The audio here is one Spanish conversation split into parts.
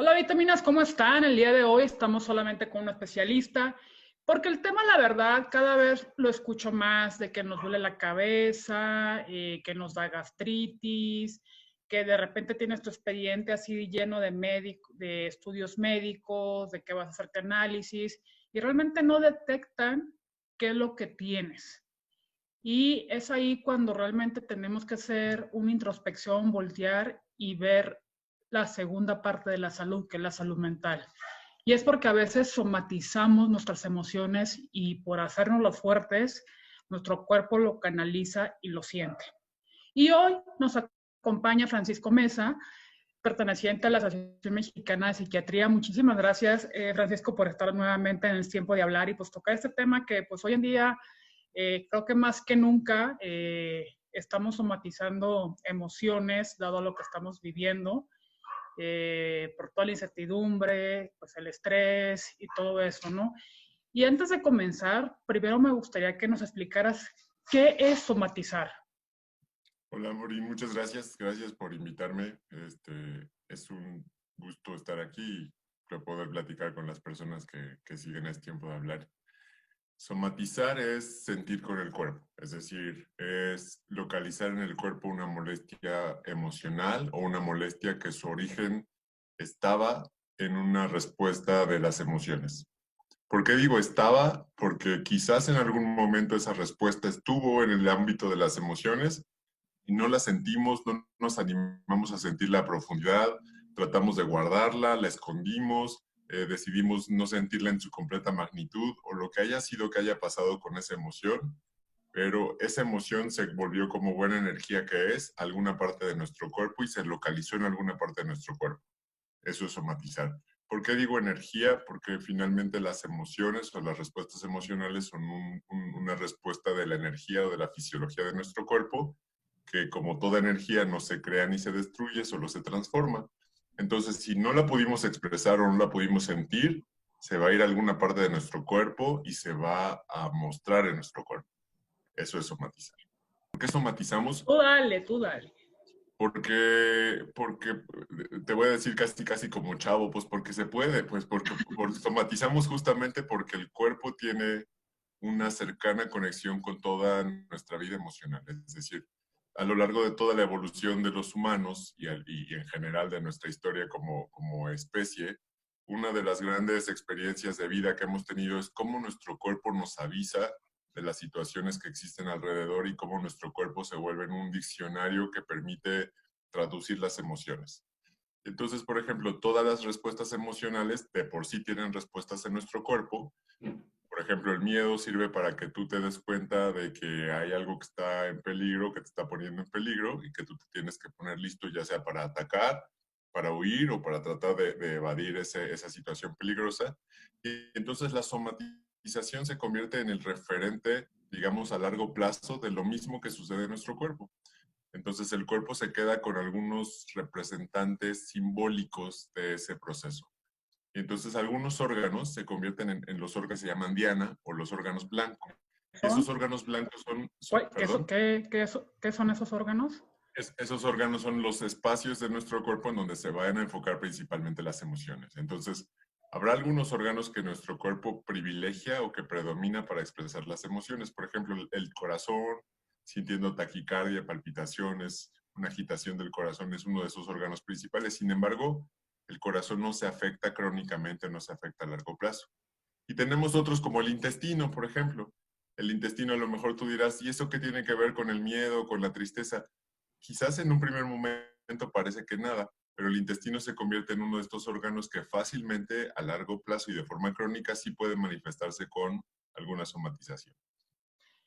Hola vitaminas, ¿cómo están? El día de hoy estamos solamente con un especialista, porque el tema, la verdad, cada vez lo escucho más de que nos duele la cabeza, que nos da gastritis, que de repente tienes tu expediente así lleno de, de estudios médicos, de que vas a hacerte análisis, y realmente no detectan qué es lo que tienes. Y es ahí cuando realmente tenemos que hacer una introspección, voltear y ver la segunda parte de la salud, que es la salud mental. Y es porque a veces somatizamos nuestras emociones y por hacernos los fuertes, nuestro cuerpo lo canaliza y lo siente. Y hoy nos acompaña Francisco Mesa, perteneciente a la Asociación Mexicana de Psiquiatría. Muchísimas gracias, Francisco, por estar nuevamente en el tiempo de hablar y pues tocar este tema que pues hoy en día creo que más que nunca estamos somatizando emociones, dado lo que estamos viviendo, por toda la incertidumbre, pues el estrés y todo eso, ¿no? Y antes de comenzar, primero me gustaría que nos explicaras qué es somatizar. Hola, Mori, muchas gracias. Gracias por invitarme. Es un gusto estar aquí y poder platicar con las personas que siguen este tiempo de hablar. Somatizar es sentir con el cuerpo, es decir, es localizar en el cuerpo una molestia emocional o una molestia que su origen estaba en una respuesta de las emociones. ¿Por qué digo estaba? Porque quizás en algún momento esa respuesta estuvo en el ámbito de las emociones y no la sentimos, no nos animamos a sentirla a profundidad, tratamos de guardarla, la escondimos, decidimos no sentirla en su completa magnitud o lo que haya sido que haya pasado con esa emoción, pero esa emoción se volvió como buena energía que es alguna parte de nuestro cuerpo y se localizó en alguna parte de nuestro cuerpo. Eso es somatizar. ¿Por qué digo energía? Porque finalmente las emociones o las respuestas emocionales son una respuesta de la energía o de la fisiología de nuestro cuerpo, que como toda energía no se crea ni se destruye, solo se transforma. Entonces, si no la pudimos expresar o no la pudimos sentir, se va a ir a alguna parte de nuestro cuerpo y se va a mostrar en nuestro cuerpo. Eso es somatizar. ¿Por qué somatizamos? Tú dale, tú dale. Porque te voy a decir casi casi como chavo, pues porque se puede, pues porque somatizamos justamente porque el cuerpo tiene una cercana conexión con toda nuestra vida emocional. Es decir, a lo largo de toda la evolución de los humanos y en general de nuestra historia como especie, una de las grandes experiencias de vida que hemos tenido es cómo nuestro cuerpo nos avisa de las situaciones que existen alrededor y cómo nuestro cuerpo se vuelve en un diccionario que permite traducir las emociones. Entonces, por ejemplo, todas las respuestas emocionales de por sí tienen respuestas en nuestro cuerpo. Por ejemplo, el miedo sirve para que tú te des cuenta de que hay algo que está en peligro, que te está poniendo en peligro y que tú te tienes que poner listo ya sea para atacar, para huir o para tratar de evadir esa situación peligrosa. Y entonces la somatización se convierte en el referente, digamos, a largo plazo de lo mismo que sucede en nuestro cuerpo. Entonces el cuerpo se queda con algunos representantes simbólicos de ese proceso. Y entonces algunos órganos se convierten en los órganos que se llaman diana o los órganos blancos. Y esos ¿Son? órganos blancos ¿Qué, perdón, qué son esos órganos? esos órganos son los espacios de nuestro cuerpo en donde se van a enfocar principalmente las emociones. Entonces, habrá algunos órganos que nuestro cuerpo privilegia o que predomina para expresar las emociones. Por ejemplo, el corazón, sintiendo taquicardia, palpitaciones, una agitación del corazón es uno de esos órganos principales. Sin embargo, el corazón no se afecta crónicamente, no se afecta a largo plazo. Y tenemos otros como el intestino, por ejemplo. El intestino a lo mejor tú dirás, ¿y eso qué tiene que ver con el miedo, con la tristeza? Quizás en un primer momento parece que nada, pero el intestino se convierte en uno de estos órganos que fácilmente a largo plazo y de forma crónica sí puede manifestarse con alguna somatización.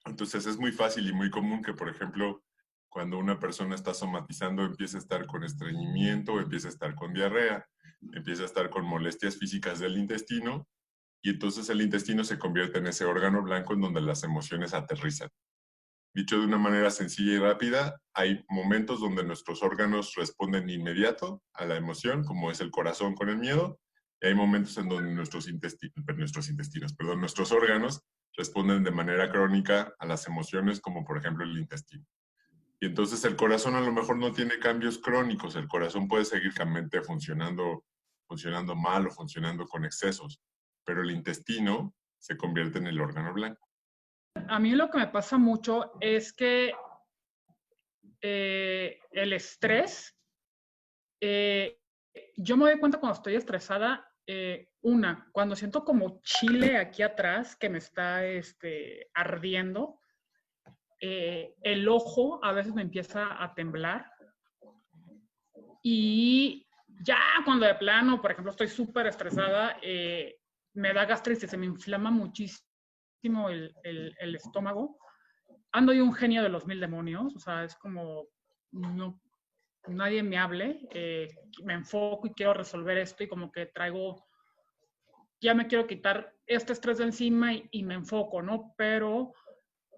Entonces es muy fácil y muy común que, por ejemplo, cuando una persona está somatizando empiece a estar con estreñimiento, empiece a estar con diarrea, empiece a estar con molestias físicas del intestino y entonces el intestino se convierte en ese órgano blanco en donde las emociones aterrizan. Dicho de una manera sencilla y rápida, hay momentos donde nuestros órganos responden de inmediato a la emoción, como es el corazón con el miedo, y hay momentos en donde nuestros órganos responden de manera crónica a las emociones, como por ejemplo el intestino. Y entonces el corazón a lo mejor no tiene cambios crónicos, el corazón puede seguir funcionando funcionando mal o funcionando con excesos, pero el intestino se convierte en el órgano blanco. A mí lo que me pasa mucho es que el estrés, eh, yo me doy cuenta cuando estoy estresada, cuando siento como chile aquí atrás que me está ardiendo, el ojo a veces me empieza a temblar y ya cuando de plano, por ejemplo, estoy súper estresada, me da gastritis, se me inflama muchísimo el estómago. Ando yo un genio de los mil demonios, o sea, es como, no, nadie me hable, me enfoco y quiero resolver esto y como que traigo, ya me quiero quitar este estrés de encima y me enfoco, ¿no? Pero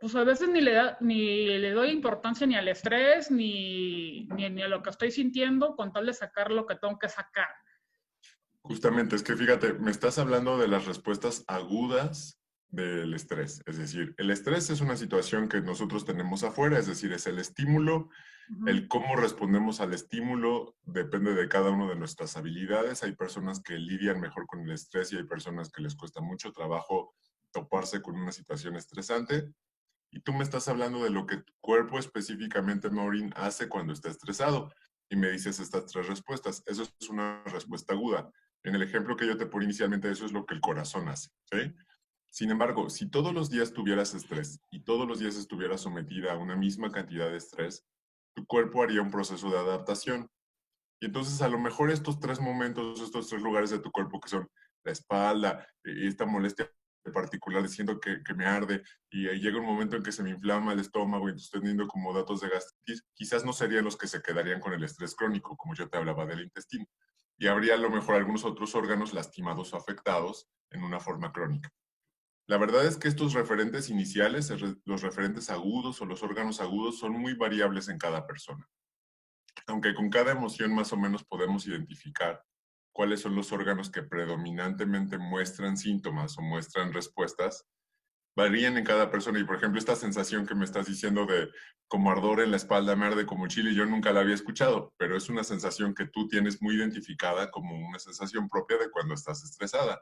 pues a veces ni le doy importancia ni al estrés, ni a lo que estoy sintiendo, con tal de sacar lo que tengo que sacar. Justamente, es que fíjate, me estás hablando de las respuestas agudas del estrés. Es decir, el estrés es una situación que nosotros tenemos afuera, es decir, es el estímulo. El cómo respondemos al estímulo depende de cada una de nuestras habilidades. Hay personas que lidian mejor con el estrés y hay personas que les cuesta mucho trabajo toparse con una situación estresante. Y tú me estás hablando de lo que tu cuerpo específicamente, Maureen, hace cuando está estresado. Y me dices estas tres respuestas. Eso es una respuesta aguda. En el ejemplo que yo te puse inicialmente, eso es lo que el corazón hace, ¿sí? Sin embargo, si todos los días tuvieras estrés y todos los días estuvieras sometida a una misma cantidad de estrés, tu cuerpo haría un proceso de adaptación. Y entonces a lo mejor estos tres momentos, estos tres lugares de tu cuerpo que son la espalda, esta molestia particular diciendo que me arde, y llega un momento en que se me inflama el estómago y estoy teniendo como datos de gastritis, quizás no serían los que se quedarían con el estrés crónico, como yo te hablaba del intestino. Y habría a lo mejor algunos otros órganos lastimados o afectados en una forma crónica. La verdad es que estos referentes iniciales, los referentes agudos o los órganos agudos, son muy variables en cada persona. Aunque con cada emoción más o menos podemos identificar cuáles son los órganos que predominantemente muestran síntomas o muestran respuestas, varían en cada persona. Y por ejemplo, esta sensación que me estás diciendo de como ardor en la espalda, me arde como chile, yo nunca la había escuchado, pero es una sensación que tú tienes muy identificada como una sensación propia de cuando estás estresada.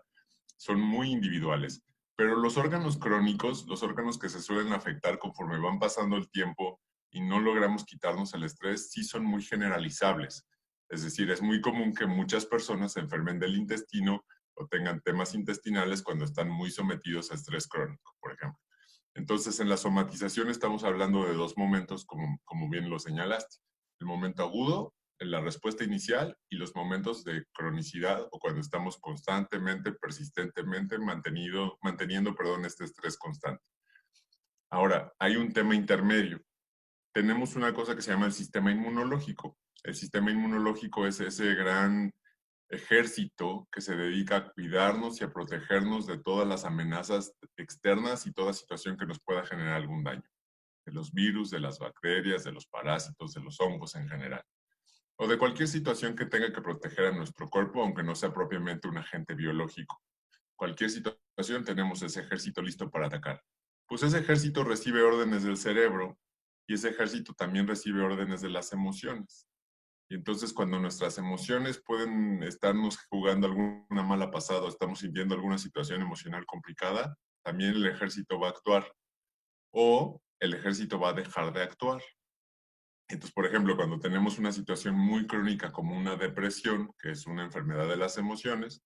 Son muy individuales. Pero los órganos crónicos, los órganos que se suelen afectar conforme van pasando el tiempo y no logramos quitarnos el estrés, sí son muy generalizables. Es decir, es muy común que muchas personas se enfermen del intestino o tengan temas intestinales cuando están muy sometidos a estrés crónico, por ejemplo. Entonces, en la somatización estamos hablando de dos momentos, como bien lo señalaste. El momento agudo, en la respuesta inicial, y los momentos de cronicidad, o cuando estamos constantemente, persistentemente manteniendo este estrés constante. Ahora, hay un tema intermedio. Tenemos una cosa que se llama el sistema inmunológico. El sistema inmunológico es ese gran ejército que se dedica a cuidarnos y a protegernos de todas las amenazas externas y toda situación que nos pueda generar algún daño. De los virus, de las bacterias, de los parásitos, de los hongos en general. O de cualquier situación que tenga que proteger a nuestro cuerpo, aunque no sea propiamente un agente biológico. Cualquier situación tenemos ese ejército listo para atacar. Pues ese ejército recibe órdenes del cerebro y ese ejército también recibe órdenes de las emociones. Y entonces cuando nuestras emociones pueden estarnos jugando alguna mala pasada o estamos sintiendo alguna situación emocional complicada, también el ejército va a actuar o el ejército va a dejar de actuar. Entonces, por ejemplo, cuando tenemos una situación muy crónica como una depresión, que es una enfermedad de las emociones,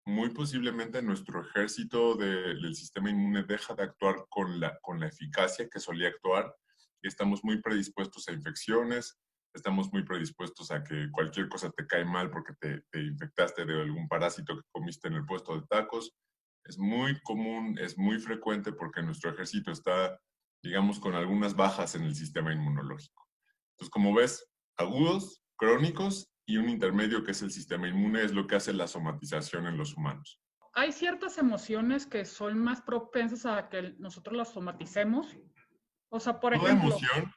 muy posiblemente nuestro ejército del sistema inmune deja de actuar con la eficacia que solía actuar y estamos muy predispuestos a infecciones, estamos muy predispuestos a que cualquier cosa te cae mal porque te infectaste de algún parásito que comiste en el puesto de tacos. Es muy común, es muy frecuente porque nuestro ejército está, digamos, con algunas bajas en el sistema inmunológico. Entonces, como ves, agudos, crónicos y un intermedio que es el sistema inmune es lo que hace la somatización en los humanos. Hay ciertas emociones que son más propensas a que nosotros las somaticemos. O sea, por Toda ejemplo, emoción,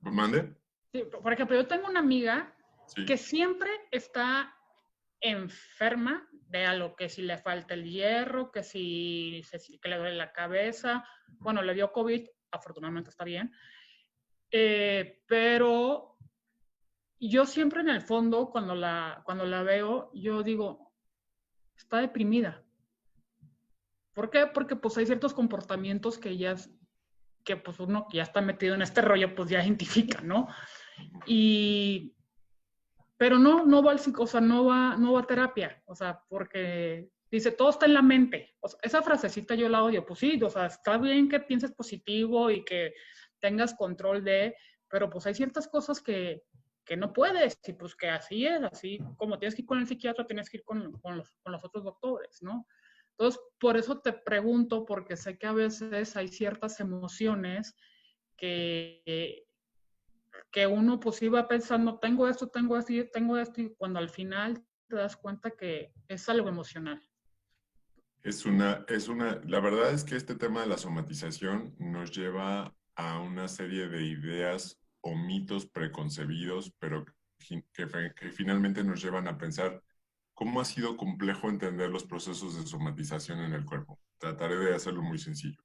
mande, sí, por ejemplo, yo tengo una amiga sí, que siempre está enferma de algo, que si le falta el hierro, que le duele la cabeza. Bueno, le dio COVID, afortunadamente está bien. Pero yo siempre en el fondo, cuando la veo, yo digo, está deprimida. ¿Por qué? Porque pues hay ciertos comportamientos que pues uno que ya está metido en este rollo, pues ya identifica, ¿no? Y, pero no va al psico, o sea, no va a terapia, o sea, porque dice, todo está en la mente. O sea, esa frasecita yo la odio, pues sí, o sea, está bien que pienses positivo y que tengas control de, pero pues hay ciertas cosas que no puedes, y pues que así es, así como tienes que ir con el psiquiatra, tienes que ir con los otros doctores, ¿no? Entonces, por eso te pregunto, porque sé que a veces hay ciertas emociones que, que uno pues iba pensando, tengo esto, y cuando al final te das cuenta que es algo emocional. La verdad es que este tema de la somatización nos lleva a una serie de ideas o mitos preconcebidos, pero que finalmente nos llevan a pensar cómo ha sido complejo entender los procesos de somatización en el cuerpo. Trataré de hacerlo muy sencillo.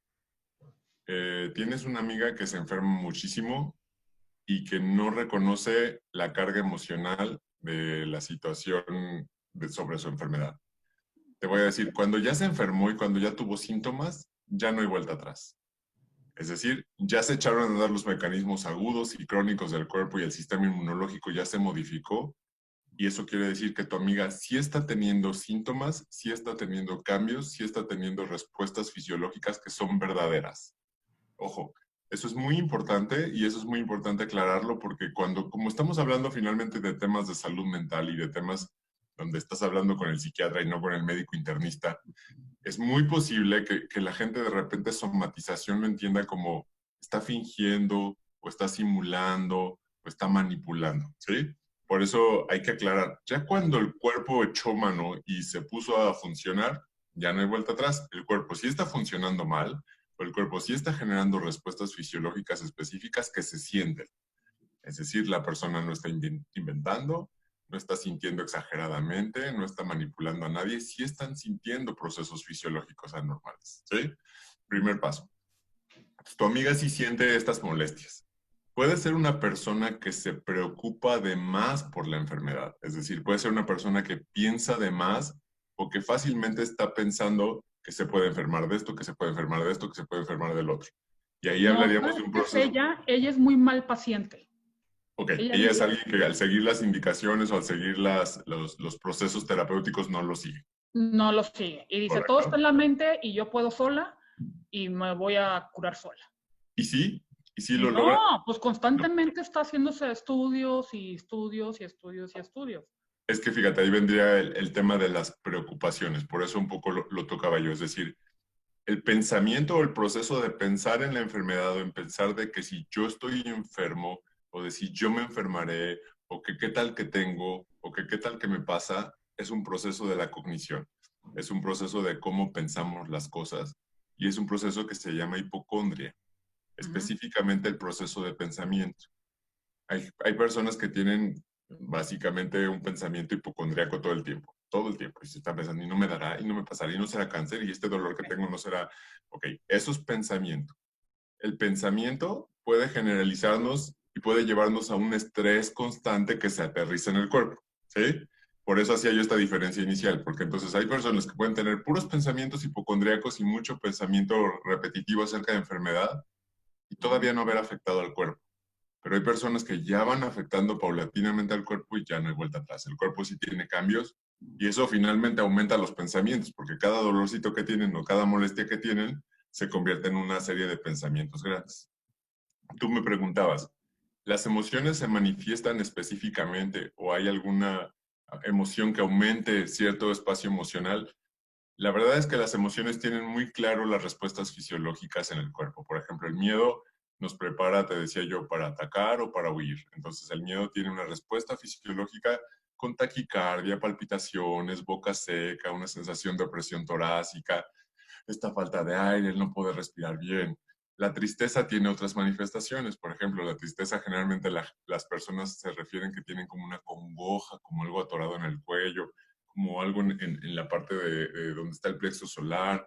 Tienes una amiga que se enferma muchísimo y que no reconoce la carga emocional de la situación sobre su enfermedad. Te voy a decir, cuando ya se enfermó y cuando ya tuvo síntomas, ya no hay vuelta atrás. Es decir, ya se echaron a andar los mecanismos agudos y crónicos del cuerpo y el sistema inmunológico ya se modificó. Y eso quiere decir que tu amiga sí está teniendo síntomas, sí está teniendo cambios, sí está teniendo respuestas fisiológicas que son verdaderas. Ojo, eso es muy importante y eso es muy importante aclararlo porque como estamos hablando finalmente de temas de salud mental y de temas donde estás hablando con el psiquiatra y no con el médico internista, es muy posible que la gente de repente somatización lo entienda como está fingiendo o está simulando o está manipulando, ¿sí? Por eso hay que aclarar, ya cuando el cuerpo echó mano y se puso a funcionar, ya no hay vuelta atrás. El cuerpo sí está funcionando mal, o el cuerpo sí está generando respuestas fisiológicas específicas que se sienten. Es decir, la persona no está inventando, no está sintiendo exageradamente, no está manipulando a nadie, sí están sintiendo procesos fisiológicos anormales, ¿sí? Primer paso. Tu amiga sí siente estas molestias. Puede ser una persona que se preocupa de más por la enfermedad, es decir, puede ser una persona que piensa de más o que fácilmente está pensando que se puede enfermar de esto, que se puede enfermar de esto, que se puede enfermar del otro. Y ahí No, hablaríamos de ¿sabes un qué es proceso. ella? Ella es muy mal paciente. Ok, Ella ella es dice, alguien que al seguir las indicaciones o al seguir los procesos terapéuticos no lo sigue. no lo sigue. Y dice, todo está Correcto. en la mente y yo puedo sola y me voy a curar sola. ¿Y sí? ¿Y sí lo No, logra? pues No. constantemente está haciéndose estudios y estudios y estudios y estudios. Es que fíjate, ahí vendría el tema de las preocupaciones, por eso un poco lo tocaba yo, es decir, el pensamiento o el proceso de pensar en la enfermedad o en pensar de que si yo estoy enfermo o de si yo me enfermaré o que qué tal que tengo o que qué tal que me pasa, es un proceso de la cognición, es un proceso de cómo pensamos las cosas y es un proceso que se llama hipocondria, Uh -huh. específicamente el proceso de pensamiento. Hay personas que tienen básicamente un pensamiento hipocondriaco todo el tiempo, y se están pensando, y no me dará, y no me pasará, y no será cáncer, y este dolor que tengo no será, ok, eso es pensamiento. El pensamiento puede generalizarnos y puede llevarnos a un estrés constante que se aterriza en el cuerpo, ¿sí? Por eso hacía yo esta diferencia inicial, porque entonces hay personas que pueden tener puros pensamientos hipocondriacos y mucho pensamiento repetitivo acerca de enfermedad y todavía no haber afectado al cuerpo. Pero hay personas que ya van afectando paulatinamente al cuerpo y ya no hay vuelta atrás. El cuerpo sí tiene cambios y eso finalmente aumenta los pensamientos, porque cada dolorcito que tienen o cada molestia que tienen se convierte en una serie de pensamientos grandes. Tú me preguntabas, ¿las emociones se manifiestan específicamente o hay alguna emoción que aumente cierto espacio emocional? La verdad es que las emociones tienen muy claro las respuestas fisiológicas en el cuerpo. Por ejemplo, el miedo nos prepara, te decía yo, para atacar o para huir. Entonces, el miedo tiene una respuesta fisiológica con taquicardia, palpitaciones, boca seca, una sensación de opresión torácica, esta falta de aire, el no poder respirar bien. La tristeza tiene otras manifestaciones. Por ejemplo, la tristeza generalmente las personas se refieren que tienen como una congoja, como algo atorado en el cuello, como algo en la parte de donde está el plexo solar,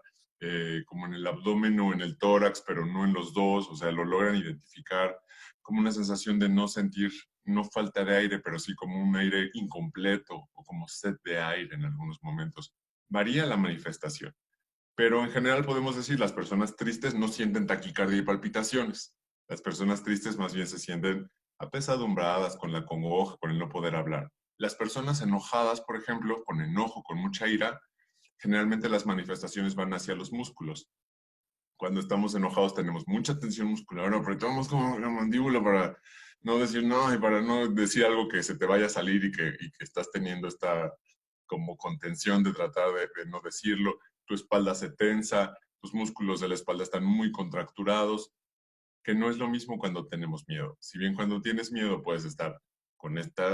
como en el abdomen o en el tórax, pero no en los dos, o sea, lo logran identificar como una sensación de no sentir no falta de aire, pero sí como un aire incompleto o como sed de aire en algunos momentos. Varía la manifestación. Pero en general podemos decir, las personas tristes no sienten taquicardia y palpitaciones. Las personas tristes más bien se sienten apesadumbradas con la congoja, con el no poder hablar. Las personas enojadas, por ejemplo, con enojo, con mucha ira, generalmente las manifestaciones van hacia los músculos. Cuando estamos enojados tenemos mucha tensión muscular, apretamos como la mandíbula para no decir no y para no decir algo que se te vaya a salir y que estás teniendo esta como contención de tratar de no decirlo. Tu espalda se tensa, tus músculos de la espalda están muy contracturados, que no es lo mismo cuando tenemos miedo. Si bien cuando tienes miedo puedes estar con esta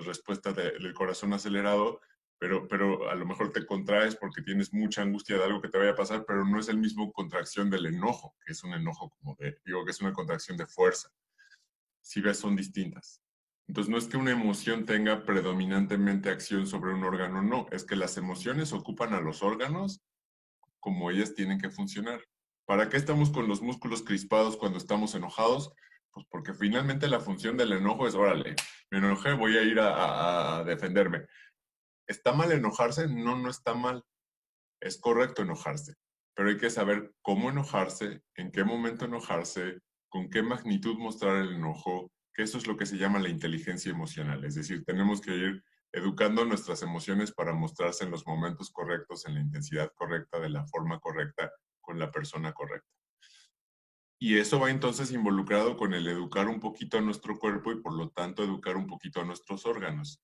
respuesta del corazón acelerado, pero a lo mejor te contraes porque tienes mucha angustia de algo que te vaya a pasar, pero no es el mismo contracción del enojo, que es un enojo como digo, que es una contracción de fuerza. Si ves, son distintas. Entonces, no es que una emoción tenga predominantemente acción sobre un órgano, no, es que las emociones ocupan a los órganos como ellas tienen que funcionar. ¿Para qué estamos con los músculos crispados cuando estamos enojados? Pues porque finalmente la función del enojo es, órale, me enojé, voy a ir a defenderme. ¿Está mal enojarse? No, no está mal. Es correcto enojarse, pero hay que saber cómo enojarse, en qué momento enojarse, con qué magnitud mostrar el enojo, que eso es lo que se llama la inteligencia emocional. Es decir, tenemos que ir educando nuestras emociones para mostrarse en los momentos correctos, en la intensidad correcta, de la forma correcta, con la persona correcta. Y eso va entonces involucrado con el educar un poquito a nuestro cuerpo y por lo tanto educar un poquito a nuestros órganos.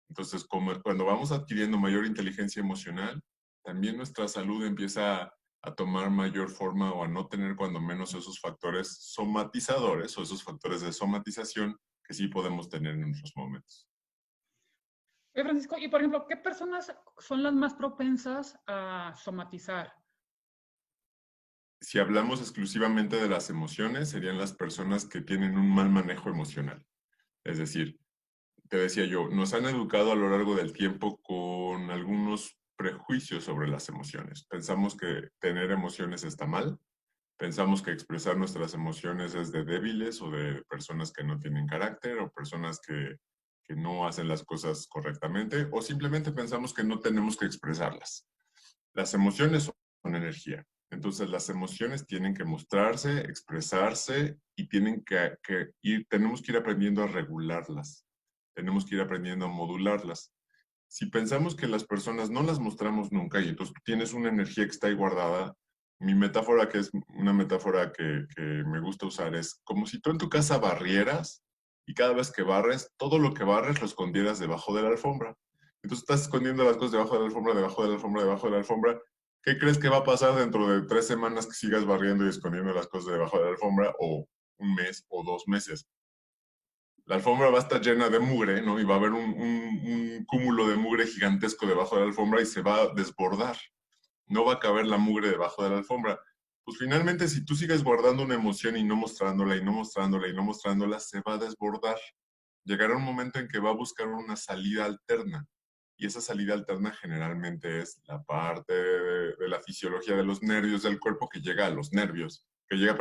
Entonces, cuando vamos adquiriendo mayor inteligencia emocional, también nuestra salud empieza a tomar mayor forma o a no tener cuando menos esos factores somatizadores o esos factores de somatización que sí podemos tener en nuestros momentos. Oye, Francisco, y por ejemplo, ¿qué personas son las más propensas a somatizar? Si hablamos exclusivamente de las emociones, serían las personas que tienen un mal manejo emocional. Es decir, te decía yo, nos han educado a lo largo del tiempo con algunos prejuicios sobre las emociones. Pensamos que tener emociones está mal, pensamos que expresar nuestras emociones es de débiles o de personas que no tienen carácter o personas que no hacen las cosas correctamente o simplemente pensamos que no tenemos que expresarlas. Las emociones son energía. Entonces las emociones tienen que mostrarse, expresarse y tenemos que ir aprendiendo a regularlas. Tenemos que ir aprendiendo a modularlas. Si pensamos que las personas no las mostramos nunca y entonces tienes una energía que está ahí guardada, mi metáfora, que es una metáfora que me gusta usar, es como si tú en tu casa barrieras y cada vez que barres, todo lo que barres lo escondieras debajo de la alfombra. Entonces estás escondiendo las cosas debajo de la alfombra, debajo de la alfombra, debajo de la alfombra. ¿Qué crees que va a pasar dentro de 3 semanas que sigas barriendo y escondiendo las cosas debajo de la alfombra o un mes o 2 meses? La alfombra va a estar llena de mugre, ¿no? Y va a haber un cúmulo de mugre gigantesco debajo de la alfombra y se va a desbordar. No va a caber la mugre debajo de la alfombra. Pues finalmente, si tú sigues guardando una emoción y no mostrándola, y no mostrándola, y no mostrándola, se va a desbordar. Llegará un momento en que va a buscar una salida alterna. Y esa salida alterna generalmente es la parte de la fisiología de los nervios del cuerpo que llega a los nervios, que llega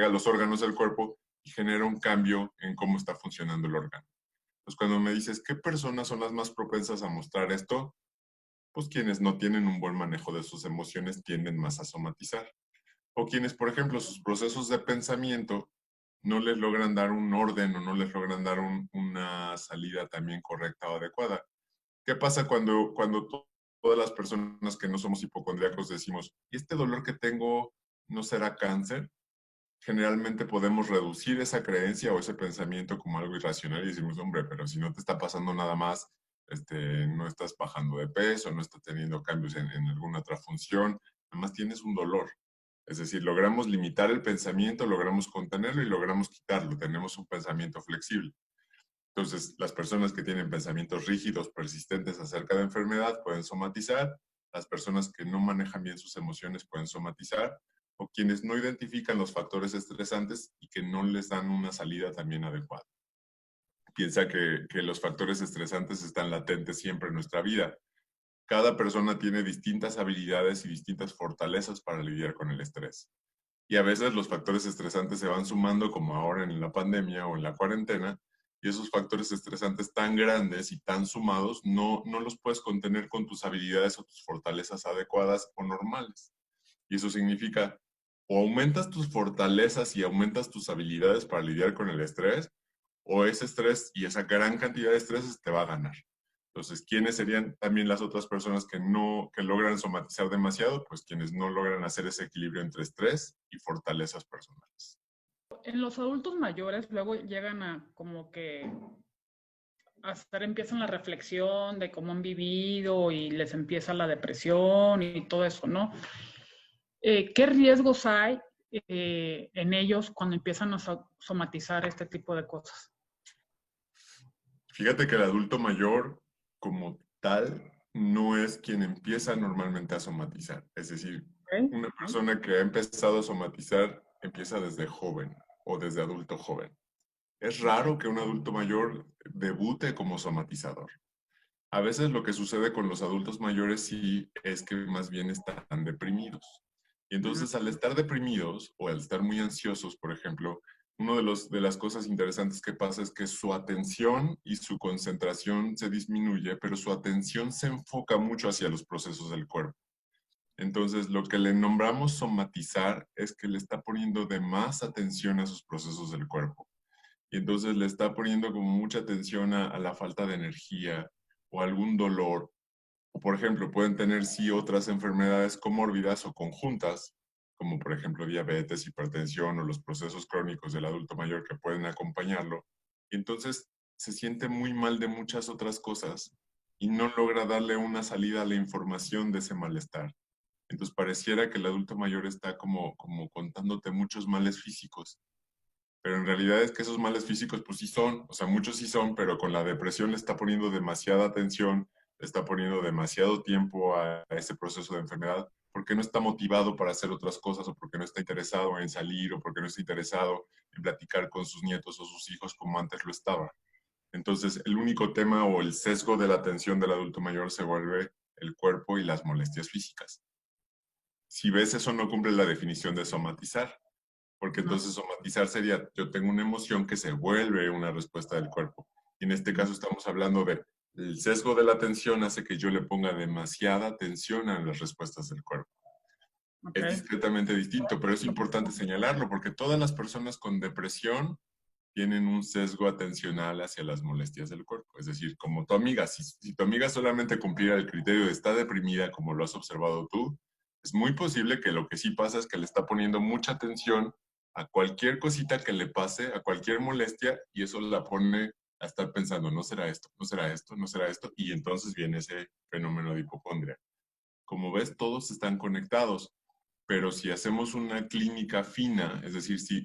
a los órganos del cuerpo y genera un cambio en cómo está funcionando el órgano. Pues cuando me dices, ¿qué personas son las más propensas a mostrar esto? Pues quienes no tienen un buen manejo de sus emociones tienden más a somatizar. O quienes, por ejemplo, sus procesos de pensamiento no les logran dar un orden o no les logran dar una salida también correcta o adecuada. ¿Qué pasa cuando todas las personas que no somos hipocondríacos decimos, ¿y este dolor que tengo no será cáncer? Generalmente podemos reducir esa creencia o ese pensamiento como algo irracional y decimos, hombre, pero si no te está pasando nada más, no estás bajando de peso, no estás teniendo cambios en alguna otra función, nada más tienes un dolor. Es decir, logramos limitar el pensamiento, logramos contenerlo y logramos quitarlo. Tenemos un pensamiento flexible. Entonces, las personas que tienen pensamientos rígidos, persistentes acerca de enfermedad pueden somatizar. Las personas que no manejan bien sus emociones pueden somatizar. O quienes no identifican los factores estresantes y que no les dan una salida también adecuada. Piensa que los factores estresantes están latentes siempre en nuestra vida. Cada persona tiene distintas habilidades y distintas fortalezas para lidiar con el estrés. Y a veces los factores estresantes se van sumando, como ahora en la pandemia o en la cuarentena, Y esos factores estresantes tan grandes y tan sumados no los puedes contener con tus habilidades o tus fortalezas adecuadas o normales. Y eso significa, o aumentas tus fortalezas y aumentas tus habilidades para lidiar con el estrés, o ese estrés y esa gran cantidad de estrés te va a ganar. Entonces, ¿quiénes serían también las otras personas que logran somatizar demasiado? Pues quienes no logran hacer ese equilibrio entre estrés y fortalezas personales. En los adultos mayores luego llegan a como que hasta empiezan la reflexión de cómo han vivido y les empieza la depresión y todo eso, ¿no? ¿Qué riesgos hay en ellos cuando empiezan a somatizar este tipo de cosas? Fíjate que el adulto mayor, como tal, no es quien empieza normalmente a somatizar. Es decir, ¿Okay? una persona que ha empezado a somatizar empieza desde joven o desde adulto joven. Es raro que un adulto mayor debute como somatizador. A veces lo que sucede con los adultos mayores sí es que más bien están deprimidos. Y entonces al estar deprimidos o al estar muy ansiosos, por ejemplo, una de las cosas interesantes que pasa es que su atención y su concentración se disminuye, pero su atención se enfoca mucho hacia los procesos del cuerpo. Entonces, lo que le nombramos somatizar es que le está poniendo de más atención a sus procesos del cuerpo. Y entonces le está poniendo como mucha atención a la falta de energía o algún dolor. O, por ejemplo, pueden tener sí otras enfermedades comórbidas o conjuntas, como por ejemplo diabetes, hipertensión o los procesos crónicos del adulto mayor que pueden acompañarlo. Y entonces se siente muy mal de muchas otras cosas y no logra darle una salida a la información de ese malestar. Entonces pareciera que el adulto mayor está como contándote muchos males físicos, pero en realidad es que esos males físicos pues sí son, o sea, muchos sí son, pero con la depresión le está poniendo demasiada atención, le está poniendo demasiado tiempo a ese proceso de enfermedad, porque no está motivado para hacer otras cosas, o porque no está interesado en salir, o porque no está interesado en platicar con sus nietos o sus hijos como antes lo estaba. Entonces, el único tema o el sesgo de la atención del adulto mayor se vuelve el cuerpo y las molestias físicas. Si ves, eso no cumple la definición de somatizar, porque No. entonces somatizar sería, yo tengo una emoción que se vuelve una respuesta del cuerpo. Y en este caso estamos hablando de el sesgo de la atención hace que yo le ponga demasiada atención a las respuestas del cuerpo. Es Okay. discretamente distinto, pero es importante señalarlo porque todas las personas con depresión tienen un sesgo atencional hacia las molestias del cuerpo. Es decir, como tu amiga, si tu amiga solamente cumpliera el criterio de estar deprimida, como lo has observado tú, es muy posible que lo que sí pasa es que le está poniendo mucha atención a cualquier cosita que le pase, a cualquier molestia, y eso la pone a estar pensando, no será esto, no será esto, no será esto, y entonces viene ese fenómeno de hipocondria. Como ves, todos están conectados, pero si hacemos una clínica fina, es decir, si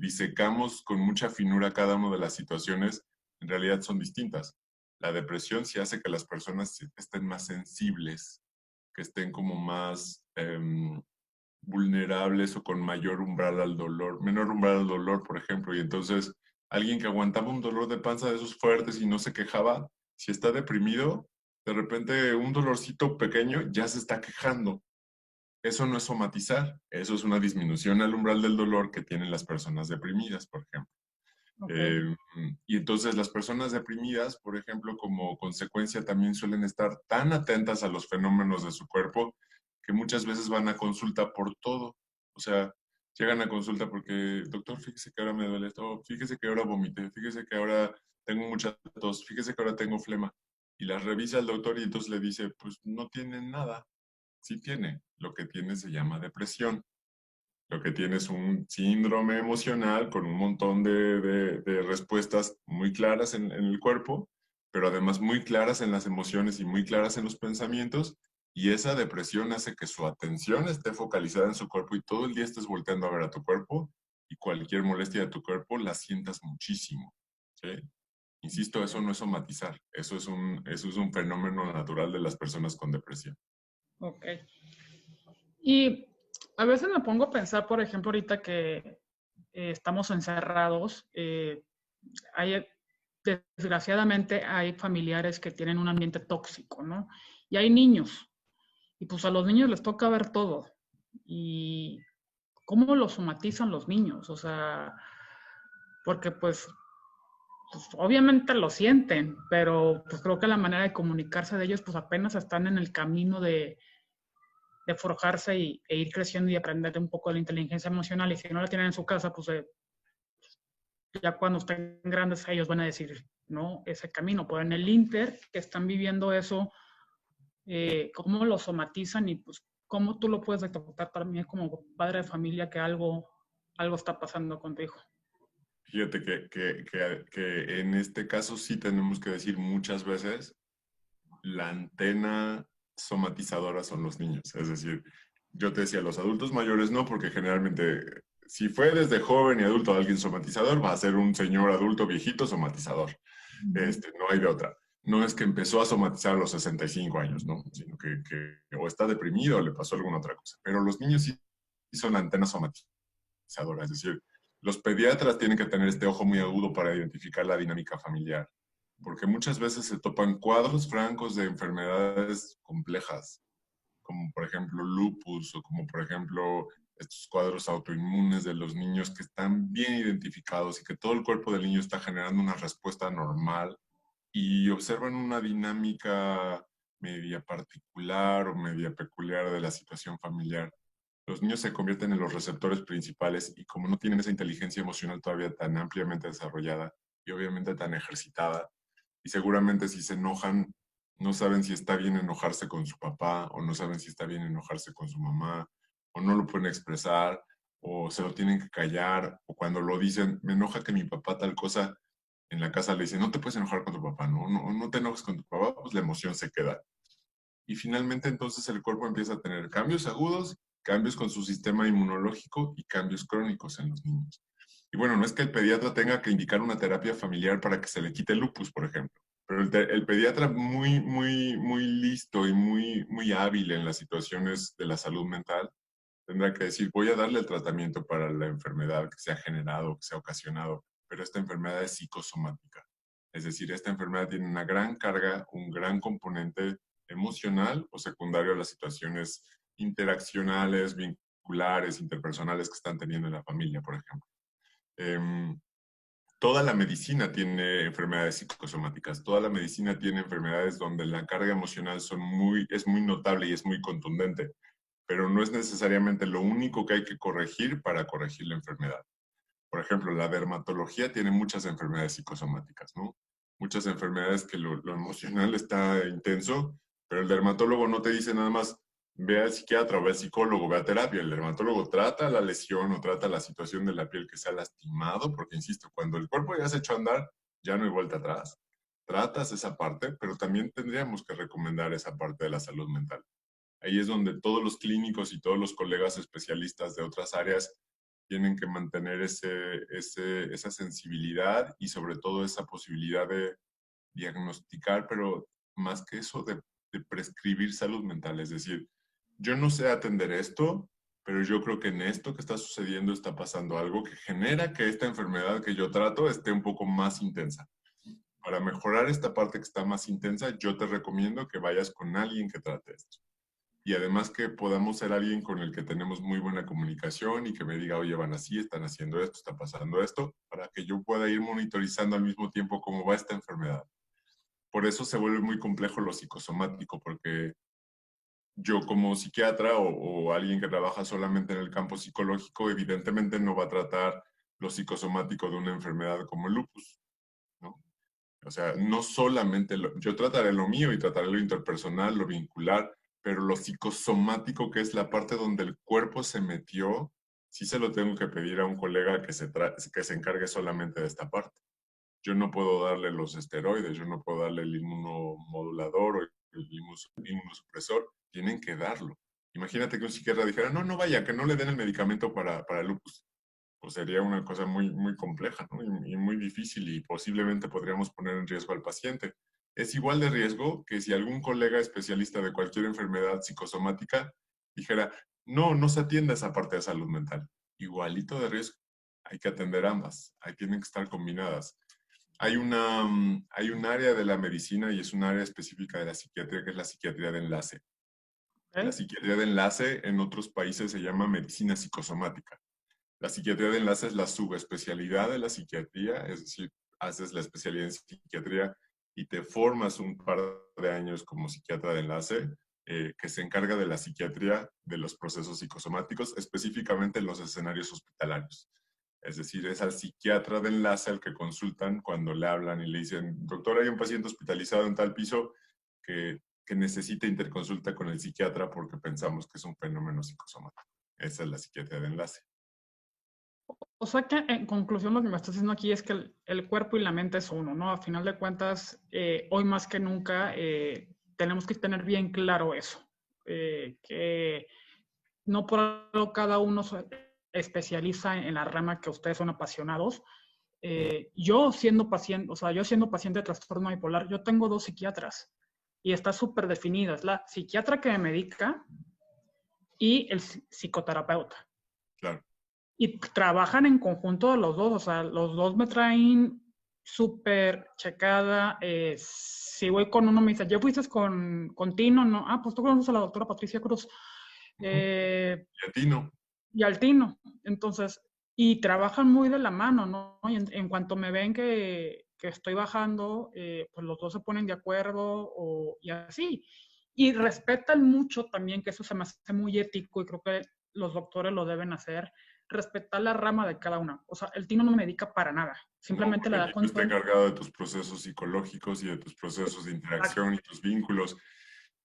disecamos con mucha finura cada una de las situaciones, en realidad son distintas. La depresión sí hace que las personas estén más sensibles, que estén como más vulnerables o con mayor umbral al dolor, menor umbral al dolor, por ejemplo, y entonces alguien que aguantaba un dolor de panza de esos fuertes y no se quejaba, si está deprimido, de repente un dolorcito pequeño ya se está quejando. Eso no es somatizar, eso es una disminución al umbral del dolor que tienen las personas deprimidas, por ejemplo. Okay. Eh, y entonces las personas deprimidas, por ejemplo, como consecuencia también suelen estar tan atentas a los fenómenos de su cuerpo que muchas veces van a consulta por todo. O sea, llegan a consulta porque, doctor, fíjese que ahora me duele esto, fíjese que ahora vomité, fíjese que ahora tengo mucha tos, fíjese que ahora tengo flema. Y las revisa el doctor y entonces le dice, pues no tienen nada. Sí tiene, lo que tiene se llama depresión. Lo que tiene es un síndrome emocional con un montón de respuestas muy claras en el cuerpo, pero además muy claras en las emociones y muy claras en los pensamientos. Y esa depresión hace que su atención esté focalizada en su cuerpo y todo el día estés volteando a ver a tu cuerpo y cualquier molestia de tu cuerpo la sientas muchísimo. ¿Sí? Insisto, eso no es somatizar, eso es un fenómeno natural de las personas con depresión. Okay. Y a veces me pongo a pensar, por ejemplo, ahorita que estamos encerrados, hay, desgraciadamente hay familiares que tienen un ambiente tóxico, ¿no? Y hay niños, y pues a los niños les toca ver todo. Y cómo lo somatizan los niños, o sea, porque pues pues obviamente lo sienten, pero pues creo que la manera de comunicarse de ellos pues apenas están en el camino de forjarse e ir creciendo y aprender un poco de la inteligencia emocional. Y si no la tienen en su casa, pues ya cuando estén grandes ellos van a decir, no, ese camino. Pero en el Inter, que están viviendo eso, cómo lo somatizan y pues cómo tú lo puedes detectar también como padre de familia que algo está pasando con tu hijo. Fíjate que en este caso sí tenemos que decir muchas veces, la antena somatizadora son los niños. Es decir, yo te decía, los adultos mayores no, porque generalmente, si fue desde joven y adulto alguien somatizador, va a ser un señor adulto viejito somatizador. No hay de otra. No es que empezó a somatizar a los 65 años, ¿no? Sino que o está deprimido o le pasó alguna otra cosa. Pero los niños sí son antenas somatizadoras. Es decir, los pediatras tienen que tener este ojo muy agudo para identificar la dinámica familiar, porque muchas veces se topan cuadros francos de enfermedades complejas, como por ejemplo lupus o como por ejemplo estos cuadros autoinmunes de los niños que están bien identificados y que todo el cuerpo del niño está generando una respuesta normal y observan una dinámica media particular o media peculiar de la situación familiar. Los niños se convierten en los receptores principales y como no tienen esa inteligencia emocional todavía tan ampliamente desarrollada y obviamente tan ejercitada, y seguramente si se enojan, no saben si está bien enojarse con su papá o no saben si está bien enojarse con su mamá o no lo pueden expresar o se lo tienen que callar o cuando lo dicen, me enoja que mi papá tal cosa, en la casa le dicen, no te puedes enojar con tu papá, no te enojes con tu papá, pues la emoción se queda. Y finalmente entonces el cuerpo empieza a tener cambios agudos, cambios con su sistema inmunológico y cambios crónicos en los niños. Y bueno, no es que el pediatra tenga que indicar una terapia familiar para que se le quite el lupus, por ejemplo, pero el pediatra muy listo y muy hábil en las situaciones de la salud mental tendrá que decir, voy a darle el tratamiento para la enfermedad que se ha generado, que se ha ocasionado, pero esta enfermedad es psicosomática. Es decir, esta enfermedad tiene una gran carga, un gran componente emocional o secundario a las situaciones interaccionales, vinculares, interpersonales que están teniendo en la familia, por ejemplo. Eh, Toda la medicina tiene enfermedades psicosomáticas, toda la medicina tiene enfermedades donde la carga emocional es muy notable y es muy contundente, pero no es necesariamente lo único que hay que corregir para corregir la enfermedad. Por ejemplo, la dermatología tiene muchas enfermedades psicosomáticas, ¿no? Muchas enfermedades que lo emocional está intenso, pero el dermatólogo no te dice nada más, ve al psiquiatra o ve al psicólogo, ve a terapia. El dermatólogo trata la lesión o trata la situación de la piel que se ha lastimado, porque insisto, cuando el cuerpo ya se ha hecho a andar, ya no hay vuelta atrás. Tratas esa parte, pero también tendríamos que recomendar esa parte de la salud mental. Ahí es donde todos los clínicos y todos los colegas especialistas de otras áreas tienen que mantener esa sensibilidad y sobre todo esa posibilidad de diagnosticar, pero más que eso, de prescribir salud mental. Es decir, yo no sé atender esto, pero yo creo que en esto que está sucediendo está pasando algo que genera que esta enfermedad que yo trato esté un poco más intensa. Para mejorar esta parte que está más intensa, yo te recomiendo que vayas con alguien que trate esto y además que podamos ser alguien con el que tenemos muy buena comunicación y que me diga, oye, van así, están haciendo esto, está pasando esto, para que yo pueda ir monitorizando al mismo tiempo cómo va esta enfermedad. Por eso se vuelve muy complejo lo psicosomático, porque yo como psiquiatra o alguien que trabaja solamente en el campo psicológico, evidentemente no va a tratar lo psicosomático de una enfermedad como el lupus, ¿no? O sea, no solamente yo trataré lo mío y trataré lo interpersonal, lo vincular, pero lo psicosomático, que es la parte donde el cuerpo se metió, sí se lo tengo que pedir a un colega que se encargue solamente de esta parte. Yo no puedo darle los esteroides, yo no puedo darle el inmunomodulador o el inmunosupresor, tienen que darlo. Imagínate que un psiquiatra dijera, no, no vaya, que no le den el medicamento para el lupus, pues sería una cosa muy compleja, ¿no? Y muy difícil y posiblemente podríamos poner en riesgo al paciente. Es igual de riesgo que si algún colega especialista de cualquier enfermedad psicosomática dijera, no, no se atiende esa parte de salud mental. Igualito de riesgo. Hay que atender ambas, ahí tienen que estar combinadas. Hay un área de la medicina y es un área específica de la psiquiatría que es la psiquiatría de enlace. La ¿Okay? psiquiatría de enlace en otros países se llama medicina psicosomática. La psiquiatría de enlace es la subespecialidad de la psiquiatría, es decir, haces la especialidad en psiquiatría y te formas un par de años como psiquiatra de enlace, que se encarga de la psiquiatría de los procesos psicosomáticos, específicamente en los escenarios hospitalarios. Es decir, es al psiquiatra de enlace al que consultan cuando le hablan y le dicen, doctor, hay un paciente hospitalizado en tal piso que necesita interconsulta con el psiquiatra porque pensamos que es un fenómeno psicosomático. Esa es la psiquiatría de enlace. O sea que en conclusión lo que me estás diciendo aquí es que el cuerpo y la mente es uno, ¿no? A final de cuentas, hoy más que nunca tenemos que tener bien claro eso, que no por algo cada uno se especializa en la rama que ustedes son apasionados. Yo siendo paciente, o sea, yo siendo paciente de trastorno bipolar, yo tengo 2 psiquiatras y está súper definida. Es la psiquiatra que me medica y el psicoterapeuta. Claro. Y trabajan en conjunto los dos, o sea, los dos me traen súper checada. Si voy con uno, me dice, ¿ya fuiste con Tino? No, pues tú conoces a la doctora Patricia Cruz. Y a ti no. Y al Tino. Entonces, y trabajan muy de la mano, ¿no? Y en cuanto me ven que estoy bajando, pues los dos se ponen de acuerdo y así. Y respetan mucho también, que eso se me hace muy ético y creo que los doctores lo deben hacer, respetar la rama de cada una. O sea, el Tino no me medica para nada, No, simplemente porque le el da equipo está control. encargado de tus procesos psicológicos y de tus procesos de interacción y tus vínculos.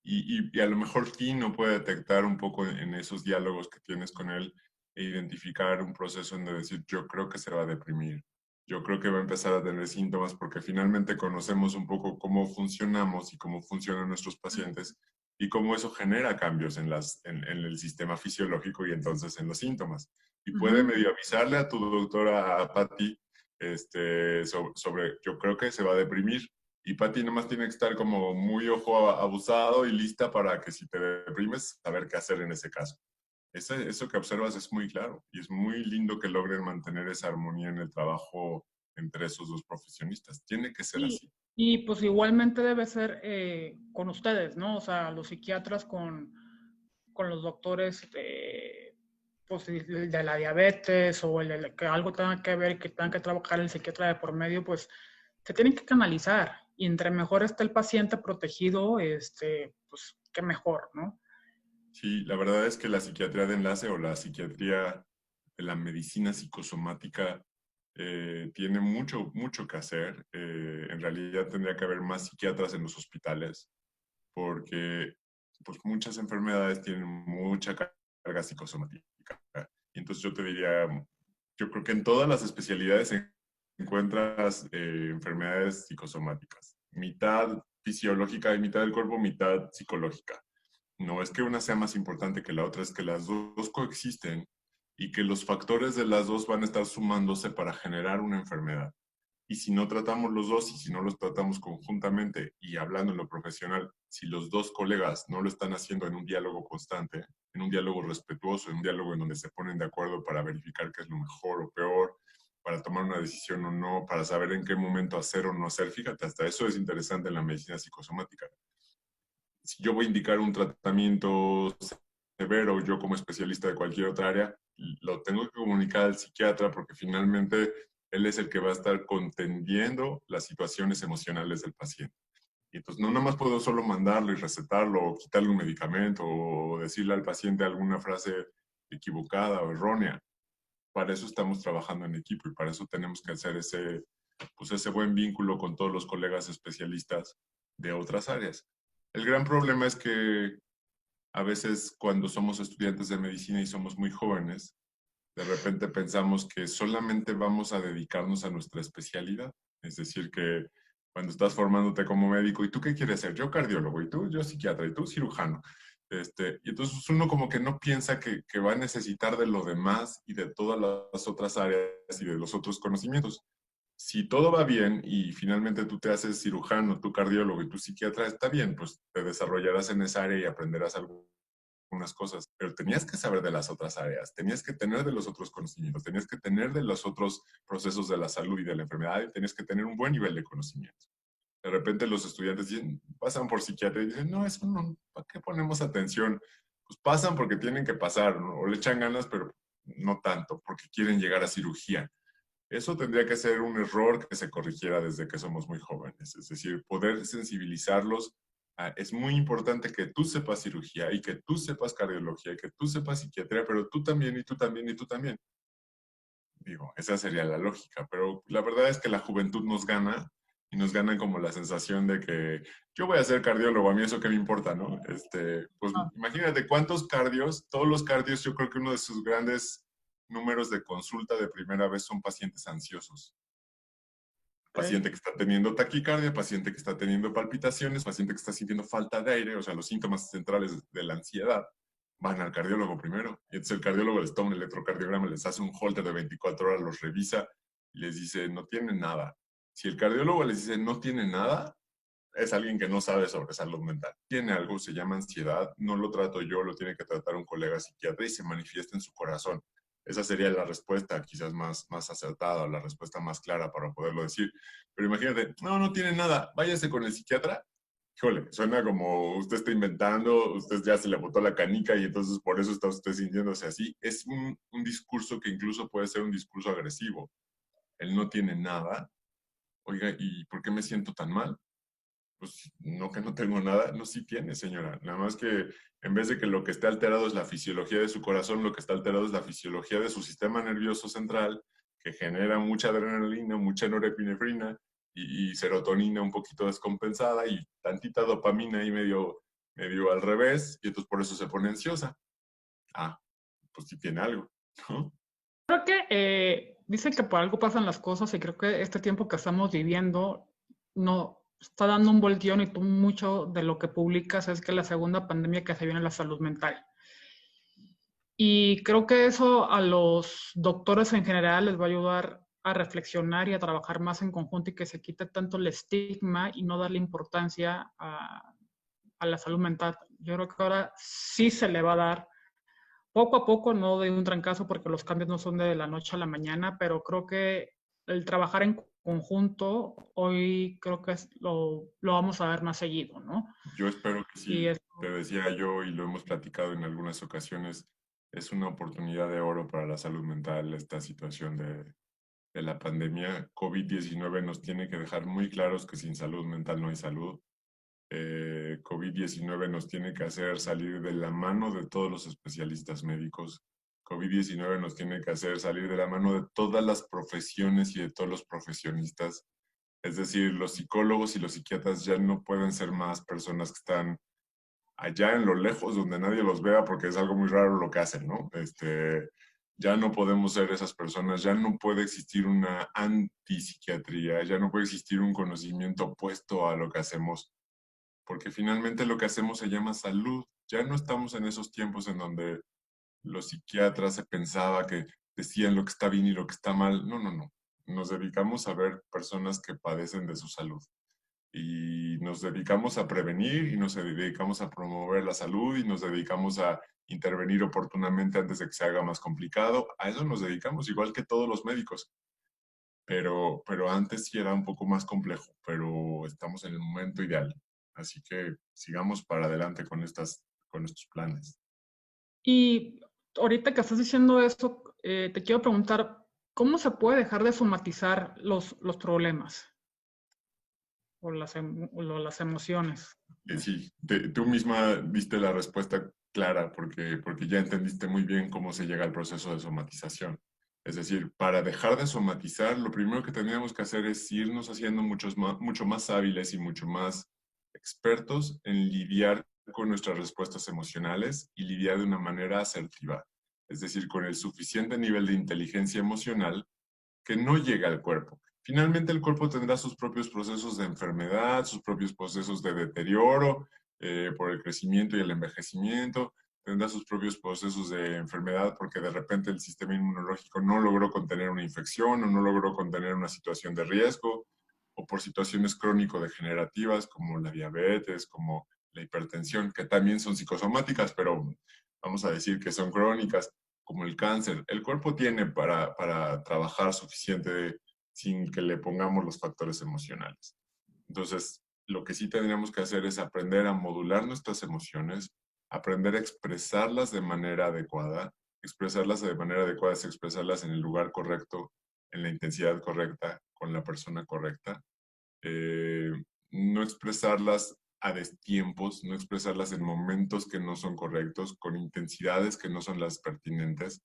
Y a lo sí no puede detectar un poco en esos diálogos que tienes con él e identificar un proceso en de decir, yo creo que se va a deprimir, yo creo que va a empezar a tener síntomas porque finalmente conocemos un poco cómo funcionamos y cómo funcionan nuestros pacientes y cómo eso genera cambios en el sistema fisiológico y entonces en los síntomas. Y puede medio avisarle a tu doctora, a Patty, sobre, yo creo que se va a deprimir. Y Patty nomás tiene que estar como muy ojo abusado y lista para que si te deprimes, saber qué hacer en ese caso. Eso que observas es muy claro y es muy lindo que logren mantener esa armonía en el trabajo entre esos dos profesionistas. Tiene que ser Sí, así. y pues igualmente debe ser con ustedes, ¿no? O sea, los psiquiatras con los doctores pues, el de la diabetes o el de que algo tenga que ver, que tenga que trabajar el psiquiatra de por medio, pues se tienen que canalizar. Y entre mejor esté el paciente protegido, pues qué mejor, ¿no? Sí, la verdad es que la psiquiatría de enlace o la psiquiatría de la medicina psicosomática tiene mucho, mucho que hacer. En realidad tendría que haber más psiquiatras en los hospitales porque pues, muchas enfermedades tienen mucha carga psicosomática. Y entonces yo te diría, yo creo que en todas las especialidades encuentras enfermedades psicosomáticas, mitad fisiológica y mitad del cuerpo, mitad psicológica. No es que una sea más importante que la otra, es que las dos coexisten y que los factores de las dos van a estar sumándose para generar una enfermedad. Y si no tratamos los dos y si no los tratamos conjuntamente y hablando en lo profesional, si los dos colegas no lo están haciendo en un diálogo constante, en un diálogo respetuoso, en un diálogo en donde se ponen de acuerdo para verificar qué es lo mejor o peor, para tomar una decisión o no, para saber en qué momento hacer o no hacer, fíjate, hasta eso es interesante en la medicina psicosomática. Si yo voy a indicar un tratamiento severo, yo como especialista de cualquier otra área, lo tengo que comunicar al psiquiatra porque finalmente él es el que va a estar contendiendo las situaciones emocionales del paciente. Y entonces no nada más puedo solo mandarlo y recetarlo o quitarle un medicamento o decirle al paciente alguna frase equivocada o errónea. Para eso estamos trabajando en equipo y para eso tenemos que hacer ese buen vínculo con todos los colegas especialistas de otras áreas. El gran problema es que a veces cuando somos estudiantes de medicina y somos muy jóvenes, de repente pensamos que solamente vamos a dedicarnos a nuestra especialidad. Es decir, que cuando estás formándote como médico, ¿y tú qué quieres ser? Yo cardiólogo, y tú yo psiquiatra, y tú cirujano. Y entonces uno como que no piensa que va a necesitar de lo demás y de todas las otras áreas y de los otros conocimientos. Si todo va bien y finalmente tú te haces cirujano, tú cardiólogo y tú psiquiatra, está bien, pues te desarrollarás en esa área y aprenderás algunas cosas, pero tenías que saber de las otras áreas, tenías que tener de los otros conocimientos, tenías que tener de los otros procesos de la salud y de la enfermedad y tenías que tener un buen nivel de conocimiento. De repente los estudiantes dicen, pasan por psiquiatra y dicen, no, eso no, ¿para qué ponemos atención? Pues pasan porque tienen que pasar, ¿no? O le echan ganas, pero no tanto, porque quieren llegar a cirugía. Eso tendría que ser un error que se corrigiera desde que somos muy jóvenes. Es decir, poder sensibilizarlos. Es muy importante que tú sepas cirugía y que tú sepas cardiología y que tú sepas psiquiatría, pero tú también y tú también y tú también. Digo, esa sería la lógica, pero la verdad es que la juventud nos gana y nos gana como la sensación de que yo voy a ser cardiólogo, a mí eso qué me importa, ¿no? Pues Ah, imagínate cuántos cardios, todos los cardios, yo creo que uno de sus grandes números de consulta de primera vez son pacientes ansiosos. ok. Paciente que está teniendo taquicardia, paciente que está teniendo palpitaciones, paciente que está sintiendo falta de aire, o sea, los síntomas centrales de la ansiedad, van al cardiólogo primero. Y entonces el cardiólogo les toma un electrocardiograma, les hace un holter de 24 horas, los revisa y les dice, no tiene nada. Si el cardiólogo les dice, no tiene nada, es alguien que no sabe sobre salud mental. Tiene algo, se llama ansiedad, no lo trato yo, lo tiene que tratar un colega psiquiatra y se manifiesta en su corazón. Esa sería la respuesta quizás más acertada, la respuesta más clara para poderlo decir. Pero imagínate, no, no tiene nada, váyase con el psiquiatra. Híjole, suena como usted está inventando, usted ya se le botó la canica y entonces por eso está usted sintiéndose así. Es un discurso que incluso puede ser un discurso agresivo. Él no tiene nada. Oiga, ¿y por qué me siento tan mal? Pues no que no tengo nada, no, sí tiene, señora. Nada más que en vez de que lo que esté alterado es la fisiología de su corazón, lo que está alterado es la fisiología de su sistema nervioso central, que genera mucha adrenalina, mucha norepinefrina y serotonina un poquito descompensada y tantita dopamina ahí medio al revés, y entonces por eso se pone ansiosa. Ah, pues sí tiene algo, ¿no? Creo que dicen que por algo pasan las cosas y creo que este tiempo que estamos viviendo no está dando un volteón y tú mucho de lo que publicas es que la segunda pandemia que se viene es la salud mental. Y creo que eso a los doctores en general les va a ayudar a reflexionar y a trabajar más en conjunto y que se quite tanto el estigma y no darle importancia a la salud mental. Yo creo que ahora sí se le va a dar poco a poco, no de un trancazo, porque los cambios no son de la noche a la mañana, pero creo que el trabajar en conjunto, hoy creo que lo vamos a ver más seguido, ¿no? Yo espero que Y sí, es, te decía yo y lo hemos platicado en algunas ocasiones, es una oportunidad de oro para la salud mental esta situación de la pandemia. COVID-19 nos tiene que dejar muy claros que sin salud mental no hay salud. COVID-19 nos tiene que hacer salir de la mano de todos los especialistas médicos. COVID-19 nos tiene que hacer salir de la mano de todas las profesiones y de todos los profesionistas. Es decir, los psicólogos y los psiquiatras ya no pueden ser más personas que están allá en lo lejos donde nadie los vea porque es algo muy raro lo que hacen, ¿no? Ya no podemos ser esas personas, ya no puede existir una antipsiquiatría, ya no puede existir un conocimiento opuesto a lo que hacemos, porque finalmente lo que hacemos se llama salud. Ya no estamos en esos tiempos en donde los psiquiatras se pensaba que decían lo que está bien y lo que está mal. No, no, no. Nos dedicamos a ver personas que padecen de su salud y nos dedicamos a prevenir y nos dedicamos a promover la salud y nos dedicamos a intervenir oportunamente antes de que se haga más complicado. A eso nos dedicamos, igual que todos los médicos. Pero antes sí era un poco más complejo, pero estamos en el momento ideal. Así que sigamos para adelante con estos planes. y ahorita que estás diciendo eso, te quiero preguntar, ¿cómo se puede dejar de somatizar los problemas o las emociones? Sí, tú misma diste la respuesta clara porque ya entendiste muy bien cómo se llega al proceso de somatización. Es decir, para dejar de somatizar, lo primero que tendríamos que hacer es irnos haciendo mucho más hábiles y mucho más expertos en lidiar con nuestras respuestas emocionales y lidiar de una manera asertiva. Es decir, con el suficiente nivel de inteligencia emocional que no llega al cuerpo. Finalmente el cuerpo tendrá sus propios procesos de enfermedad, sus propios procesos de deterioro por el crecimiento y el envejecimiento, tendrá sus propios procesos de enfermedad porque de repente el sistema inmunológico no logró contener una infección o no logró contener una situación de riesgo, o por situaciones crónico-degenerativas como la diabetes, como la hipertensión, que también son psicosomáticas, pero vamos a decir que son crónicas, como el cáncer. El cuerpo tiene para trabajar suficiente sin que le pongamos los factores emocionales. Entonces, lo que sí tendríamos que hacer es aprender a modular nuestras emociones, aprender a expresarlas de manera adecuada. Expresarlas de manera adecuada es expresarlas en el lugar correcto, en la intensidad correcta, con la persona correcta. Eh, no expresarlas a destiempos, no expresarlas en momentos que no son correctos, con intensidades que no son las pertinentes.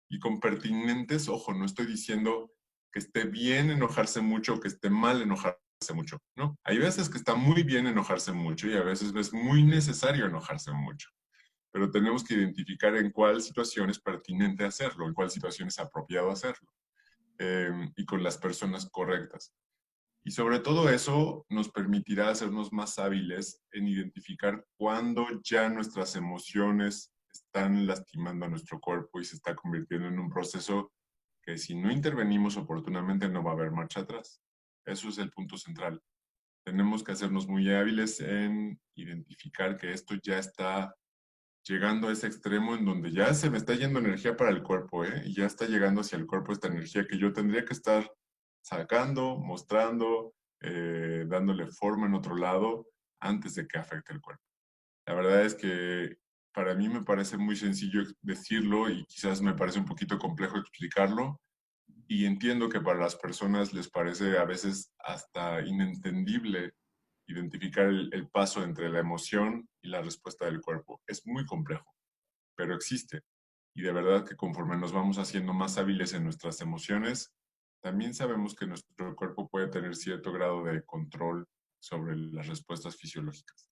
Y con pertinentes, ojo, no estoy diciendo que esté bien enojarse mucho o que esté mal enojarse mucho, ¿no? Hay veces que está muy bien enojarse mucho y a veces es muy necesario enojarse mucho, pero tenemos que identificar en cuál situación es pertinente hacerlo, en cuál situación es apropiado hacerlo, y con las personas correctas. Y sobre todo eso nos permitirá hacernos más hábiles en identificar cuándo ya nuestras emociones están lastimando a nuestro cuerpo y se está convirtiendo en un proceso que si no intervenimos oportunamente no va a haber marcha atrás. Eso es el punto central. Tenemos que hacernos muy hábiles en identificar que esto ya está llegando a ese extremo en donde ya se me está yendo energía para el cuerpo, ¿eh? Y ya está llegando hacia el cuerpo esta energía que yo tendría que estar sacando, mostrando, dándole forma en otro lado antes de que afecte el cuerpo. La verdad es que para mí me parece muy sencillo decirlo y quizás me parece un poquito complejo explicarlo. Y entiendo que para las personas les parece a veces hasta inentendible identificar el paso entre la emoción y la respuesta del cuerpo. Es muy complejo, pero existe. Y de verdad que conforme nos vamos haciendo más hábiles en nuestras emociones, también sabemos que nuestro cuerpo puede tener cierto grado de control sobre las respuestas fisiológicas.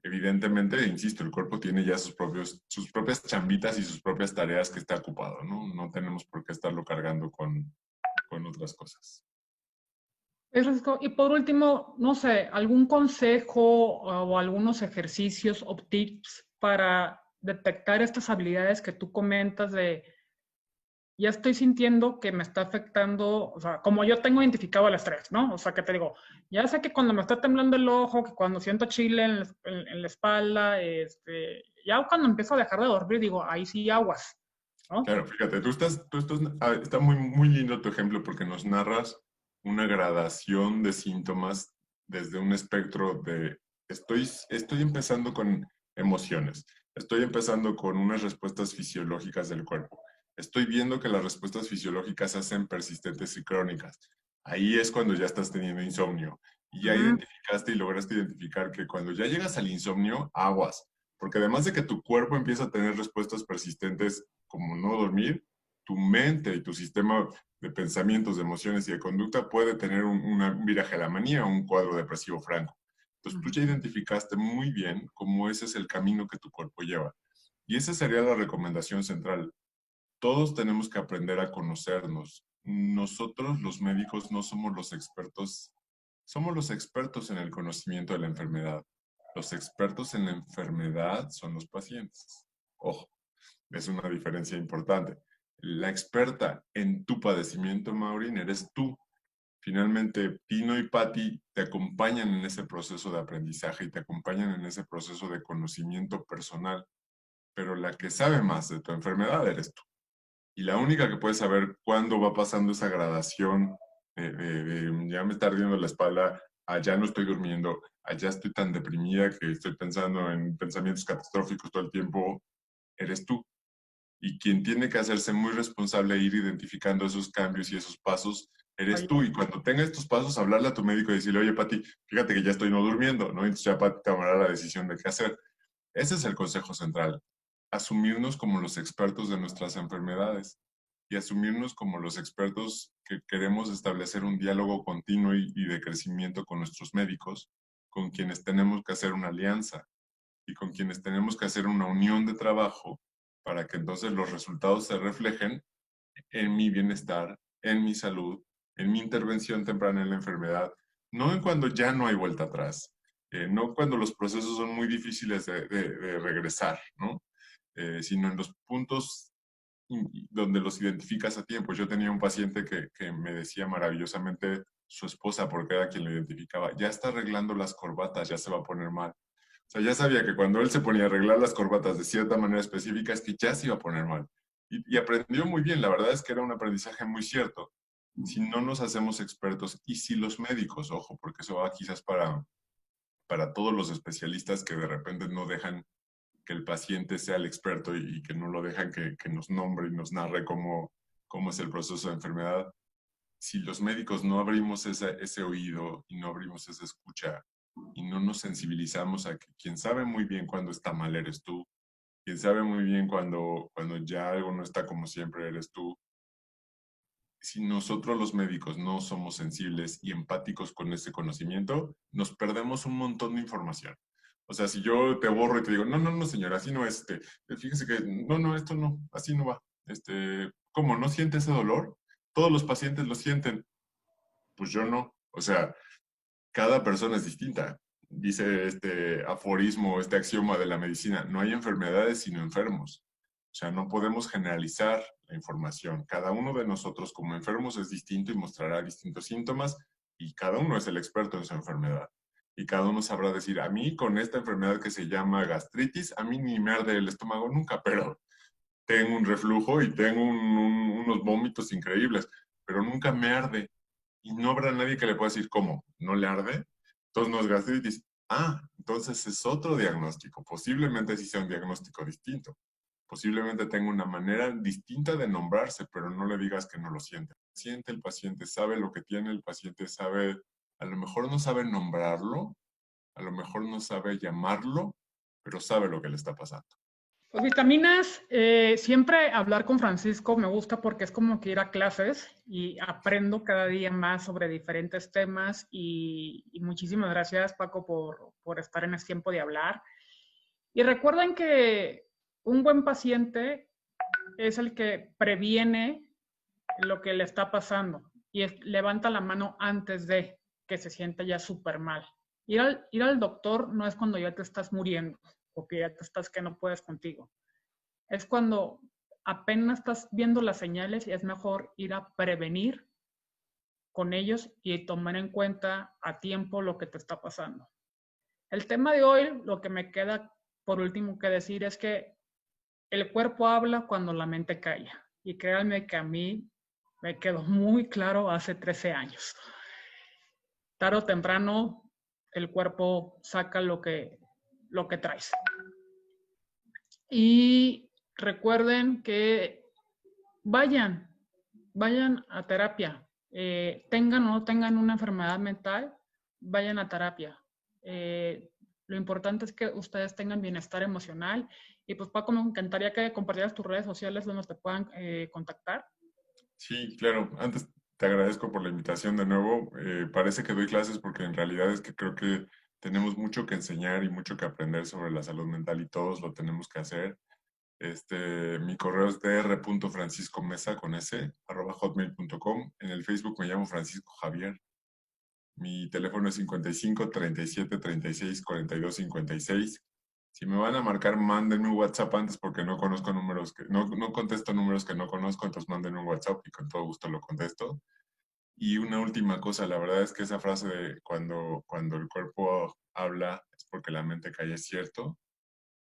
Evidentemente, insisto, el cuerpo tiene ya sus propias chambitas y sus propias tareas que está ocupado, ¿no? No tenemos por qué estarlo cargando con otras cosas. Y por último, no sé, algún consejo o algunos ejercicios o tips para detectar estas habilidades que tú comentas de ya estoy sintiendo que me está afectando, o sea, como yo tengo identificado el estrés, ¿no? O sea, que te digo, ya sé que cuando me está temblando el ojo, que cuando siento chile en la espalda, ya cuando empiezo a dejar de dormir, digo, ahí sí aguas, ¿no? Claro, fíjate, está muy, muy lindo tu ejemplo porque nos narras una gradación de síntomas desde un espectro de estoy empezando con emociones, estoy empezando con unas respuestas fisiológicas del cuerpo, estoy viendo que las respuestas fisiológicas se hacen persistentes y crónicas. Ahí es cuando ya estás teniendo insomnio y ya Ujú. identificaste y lograste identificar que cuando ya llegas al insomnio, aguas, porque además de que tu cuerpo empieza a tener respuestas persistentes como no dormir, tu mente y tu sistema de pensamientos, de emociones y de conducta puede tener un viraje a la manía o un cuadro depresivo franco. Entonces tú ya Ujú. identificaste muy bien cómo ese es el camino que tu cuerpo lleva. Y esa sería la recomendación central. Todos tenemos que aprender a conocernos. Nosotros, los médicos, no somos los expertos, somos los expertos en el conocimiento de la enfermedad. Los expertos en la enfermedad son los pacientes. Ojo, es una diferencia importante. La experta en tu padecimiento, Maureen, eres tú. Finalmente, Pino y Patty te acompañan en ese proceso de aprendizaje y te acompañan en ese proceso de conocimiento personal, pero la que sabe más de tu enfermedad eres tú. Y la única que puede saber cuándo va pasando esa gradación de ya me está ardiendo la espalda, allá no estoy durmiendo, allá estoy tan deprimida que estoy pensando en pensamientos catastróficos todo el tiempo, eres tú. Y quien tiene que hacerse muy responsable e ir identificando esos cambios y esos pasos, eres Ahí tú. Y cuando tenga estos pasos, hablarle a tu médico y decirle, oye, Pati, fíjate que ya estoy no durmiendo, ¿no? Entonces ya Pati tomará la decisión de qué hacer. Ese es el consejo central. Asumirnos como los expertos de nuestras enfermedades y asumirnos como los expertos que queremos establecer un diálogo continuo y de crecimiento con nuestros médicos, con quienes tenemos que hacer una alianza y con quienes tenemos que hacer una unión de trabajo para que entonces los resultados se reflejen en mi bienestar, en mi salud, en mi intervención temprana en la enfermedad, no en cuando ya no hay vuelta atrás, no cuando los procesos son muy difíciles de regresar, ¿no? Sino en los puntos donde los identificas a tiempo. Yo tenía un paciente que me decía maravillosamente su esposa, porque era quien lo identificaba, ya está arreglando las corbatas, ya se va a poner mal. O sea, ya sabía que cuando él se ponía a arreglar las corbatas de cierta manera específica es que ya se iba a poner mal. Y aprendió muy bien, la verdad es que era un aprendizaje muy cierto. Si no nos hacemos expertos y si los médicos, ojo, porque eso va quizás para todos los especialistas que de repente no dejan que el paciente sea el experto y que no lo dejan que nos nombre y nos narre cómo es el proceso de enfermedad. si los médicos no abrimos ese oído y no abrimos esa escucha y no nos sensibilizamos a que quien sabe muy bien cuando está mal eres tú, quien sabe muy bien cuando ya algo no está como siempre eres tú, si nosotros los médicos no somos sensibles y empáticos con ese conocimiento, nos perdemos un montón de información. O sea, si yo te borro y te digo, no, no, no, señora, así no es, fíjese que, no, no, esto no, así no va. ¿Cómo? ¿No siente ese dolor? Todos los pacientes lo sienten. Pues yo no. O sea, cada persona es distinta. Dice este aforismo, este axioma de la medicina, no hay enfermedades sino enfermos. O sea, no podemos generalizar la información. Cada uno de nosotros como enfermos es distinto y mostrará distintos síntomas y cada uno es el experto en su enfermedad. Y cada uno sabrá decir, a mí con esta enfermedad que se llama gastritis, a mí ni me arde el estómago nunca, pero tengo un reflujo y tengo unos vómitos increíbles, pero nunca me arde. Y no habrá nadie que le pueda decir, ¿cómo? ¿No le arde? Entonces no es gastritis. Ah, entonces es otro diagnóstico. Posiblemente sí sea un diagnóstico distinto. Posiblemente tenga una manera distinta de nombrarse, pero no le digas que no lo siente. Siente el paciente, sabe lo que tiene, el paciente sabe, a lo mejor no sabe nombrarlo, a lo mejor no sabe llamarlo, pero sabe lo que le está pasando. Pues vitaminas, siempre hablar con Francisco me gusta porque es como que ir a clases y aprendo cada día más sobre diferentes temas y muchísimas gracias Paco por estar en este tiempo de hablar. Y recuerden que un buen paciente es el que previene lo que le está pasando y levanta la mano antes de que se sienta ya súper mal. Ir al doctor no es cuando ya te estás muriendo o que ya te estás que no puedes contigo. Es cuando apenas estás viendo las señales y es mejor ir a prevenir con ellos y tomar en cuenta a tiempo lo que te está pasando. El tema de hoy, lo que me queda por último que decir es que el cuerpo habla cuando la mente calla. Y créanme que a mí me quedó muy claro hace 13 años. Tarde o temprano, el cuerpo saca lo que traes. Y recuerden que vayan a terapia. Tengan o no tengan una enfermedad mental, vayan a terapia. Lo importante es que ustedes tengan bienestar emocional. Y pues Paco, me encantaría que compartieras tus redes sociales donde te puedan contactar. Sí, claro. Antes te agradezco por la invitación de nuevo. Parece que doy clases porque en realidad es que creo que tenemos mucho que enseñar y mucho que aprender sobre la salud mental y todos lo tenemos que hacer. Mi correo es dr.franciscomesa con s, @hotmail.com. En el Facebook me llamo Francisco Javier. Mi teléfono es 55 37 36 42 56. Si me van a marcar, mándenme un WhatsApp antes porque no conozco números no contesto números que no conozco, entonces mándenme un WhatsApp y con todo gusto lo contesto. Y una última cosa, la verdad es que esa frase de cuando el cuerpo habla es porque la mente calla es cierto,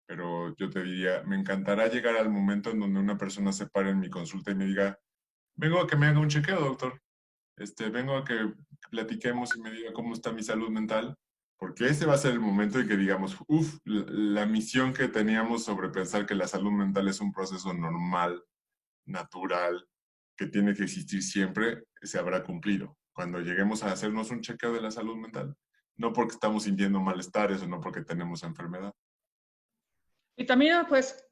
pero yo te diría, me encantará llegar al momento en donde una persona se pare en mi consulta y me diga, vengo a que me haga un chequeo, doctor. Vengo a que platiquemos y me diga cómo está mi salud mental, porque ese va a ser el momento en que digamos, uff, la misión que teníamos sobre pensar que la salud mental es un proceso normal, natural, que tiene que existir siempre, se habrá cumplido. Cuando lleguemos a hacernos un chequeo de la salud mental, no porque estamos sintiendo malestares o no porque tenemos enfermedad. Y también, pues,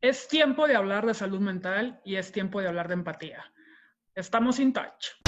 es tiempo de hablar de salud mental y es tiempo de hablar de empatía. Estamos in touch.